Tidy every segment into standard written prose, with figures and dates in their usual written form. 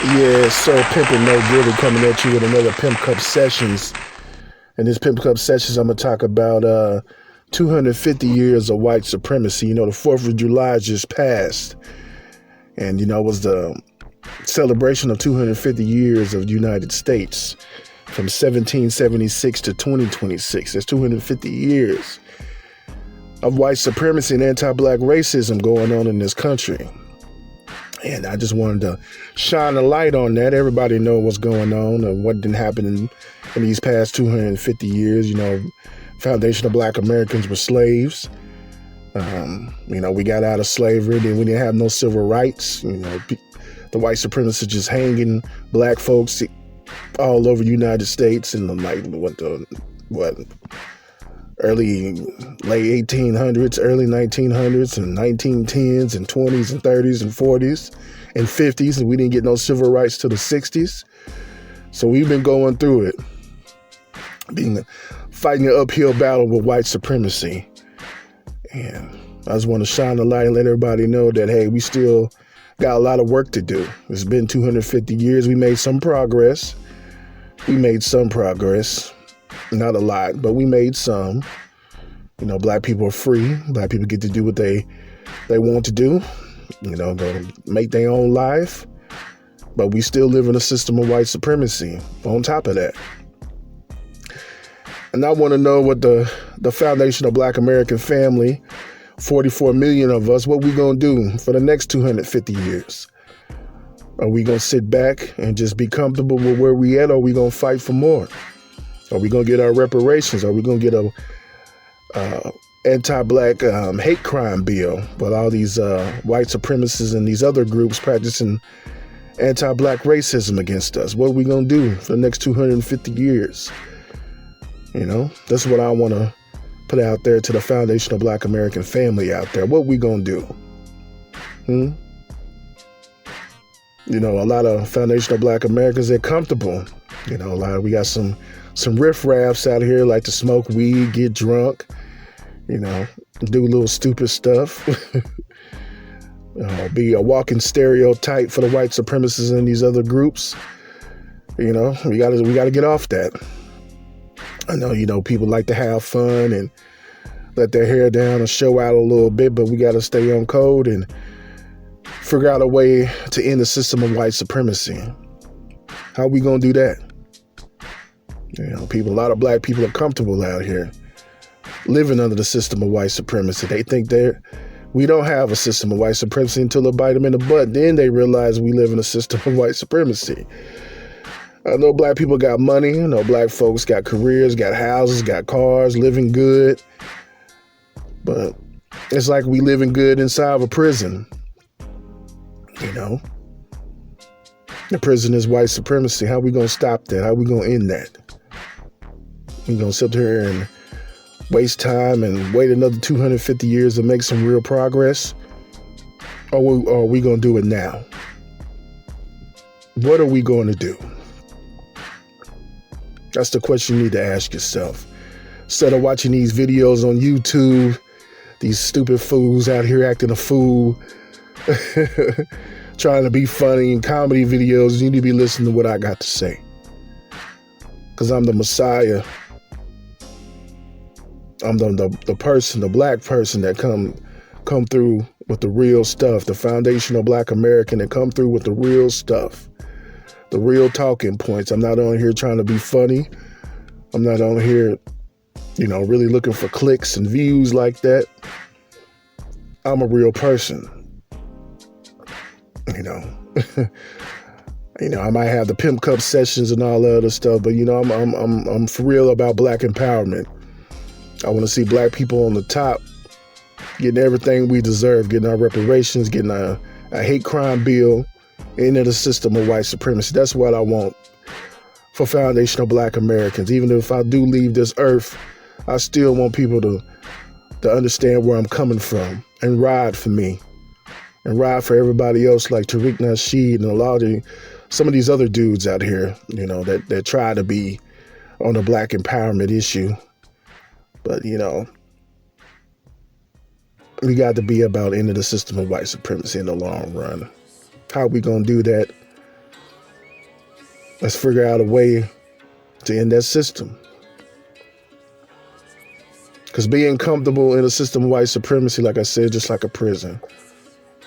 Yeah, so Pimp and No Gilly coming at you with another Pimp Cup Sessions. In this Pimp Cup Sessions, I'm going to talk about 250 years of white supremacy. You know, the 4th of July just passed. And, you know, it was the celebration of 250 years of the United States from 1776 to 2026. That's 250 years of white supremacy and anti-black racism going on in this country. And I just wanted to shine a light on that. Everybody know what's going on and what didn't happen in these past 250 years. You know, foundation of black Americans were slaves. You know, we got out of slavery, then we didn't have no civil rights. You know, the white supremacists just hanging black folks all over the United States in the late 1800s, early 1900s, and 1910s, and 20s, and 30s, and 40s, and 50s, and we didn't get no civil rights till the 60s. So we've been going through it, fighting an uphill battle with white supremacy. And I just want to shine a light and let everybody know that, hey, we still got a lot of work to do. It's been 250 years. We made some progress. Not a lot, but we made some. You know, black people are free. Black people get to do what they want to do. You know, go make their own life. But we still live in a system of white supremacy on top of that. And I want to know what the foundation of black American family, 44 million of us, what we going to do for the next 250 years? Are we going to sit back and just be comfortable with where we at, or are we going to fight for more? Are we going to get our reparations? Are we going to get a anti-black hate crime bill with all these white supremacists and these other groups practicing anti-black racism against us? What are we going to do for the next 250 years? You know, that's what I want to put out there to the foundation of black American family out there. What we going to do? You know, a lot of foundation of black Americans, they're comfortable. You know, we got some riffraffs out here like to smoke weed, get drunk, you know, do little stupid stuff. Be a walking stereotype for the white supremacists and these other groups. You know, we gotta get off that. I know, you know, people like to have fun and let their hair down and show out a little bit, but we gotta stay on code and figure out a way to end the system of white supremacy. How we gonna do that? You know, a lot of black people are comfortable out here living under the system of white supremacy. They think we don't have a system of white supremacy until it bite them in the butt. Then they realize we live in a system of white supremacy. I know black people got money. I know black folks got careers, got houses, got cars, living good. But it's like we living good inside of a prison. You know, the prison is white supremacy. How we going to stop that? How we going to end that? We going to sit here and waste time and wait another 250 years to make some real progress? Or are we going to do it now? What are we going to do? That's the question you need to ask yourself. Instead of watching these videos on YouTube, these stupid fools out here acting a fool, trying to be funny in comedy videos, you need to be listening to what I got to say. Because I'm the Messiah. I'm the person, the black person that come through with the real stuff, the foundational black American that come through with the real stuff, the real talking points. I'm not on here trying to be funny. I'm not on here, you know, really looking for clicks and views like that. I'm a real person. You know, I might have the Pimp Cup sessions and all that other stuff, but you know, I'm for real about black empowerment. I want to see black people on the top getting everything we deserve, getting our reparations, getting a hate crime bill into the system of white supremacy. That's what I want for foundational black Americans. Even if I do leave this earth, I still want people to understand where I'm coming from and ride for me and ride for everybody else like Tariq Nasheed and some of these other dudes out here, you know, that try to be on the black empowerment issue. But, you know, we got to be about ending the system of white supremacy in the long run. How we going to do that? Let's figure out a way to end that system. Because being comfortable in a system of white supremacy, like I said, just like a prison.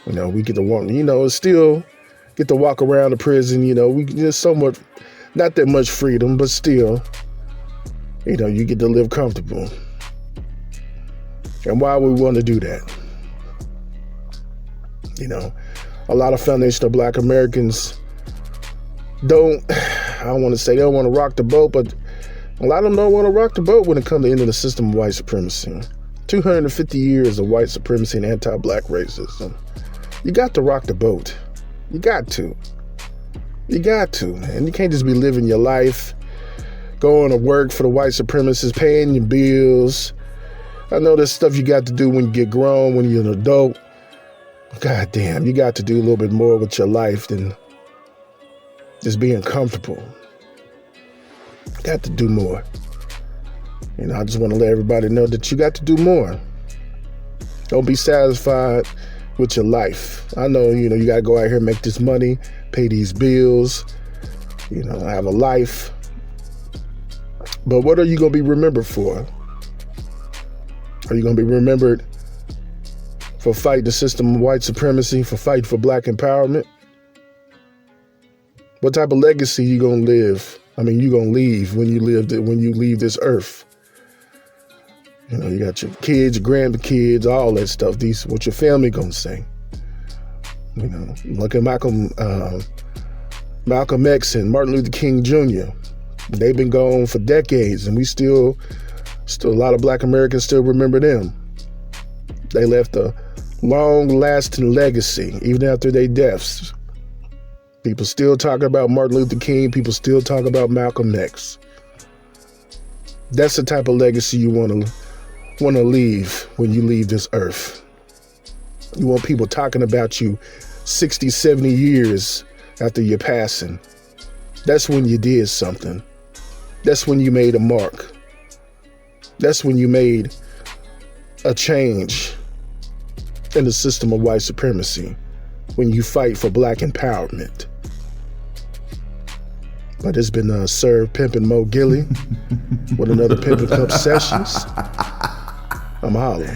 We get to walk, still get to walk around the prison, we get somewhat, not that much freedom, but still, you get to live comfortable. And why we want to do that? A lot of foundational Black Americans I don't want to say they don't want to rock the boat, but a lot of them don't want to rock the boat when it comes to ending the system of white supremacy. 250 years of white supremacy and anti-Black racism. You got to rock the boat. You got to. You got to. And you can't just be living your life, going to work for the white supremacists, paying your bills. I know there's stuff you got to do when you get grown, when you're an adult. God damn, you got to do a little bit more with your life than just being comfortable. Got to do more. I just want to let everybody know that you got to do more. Don't be satisfied with your life. I know, you got to go out here and make this money, pay these bills, have a life. But what are you going to be remembered for? Are you going to be remembered for fighting the system of white supremacy, for fighting for Black empowerment? What type of legacy you going to live? You going to leave when you leave this earth. You got your kids, your grandkids, all that stuff. What your family going to say? Look at Malcolm X and Martin Luther King Jr. They've been gone for decades, and we still a lot of Black Americans still remember them. They left a long-lasting legacy, even after their deaths. People still talk about Martin Luther King. People still talk about Malcolm X. That's the type of legacy you want to leave when you leave this earth. You want people talking about you 60, 70 years after your passing. That's when you did something. That's when you made a mark. That's when you made a change in the system of white supremacy, when you fight for Black empowerment. But it's been Sir Pimp and Mo Gilly with another Pimpin' Cup Sessions. I'm hollering.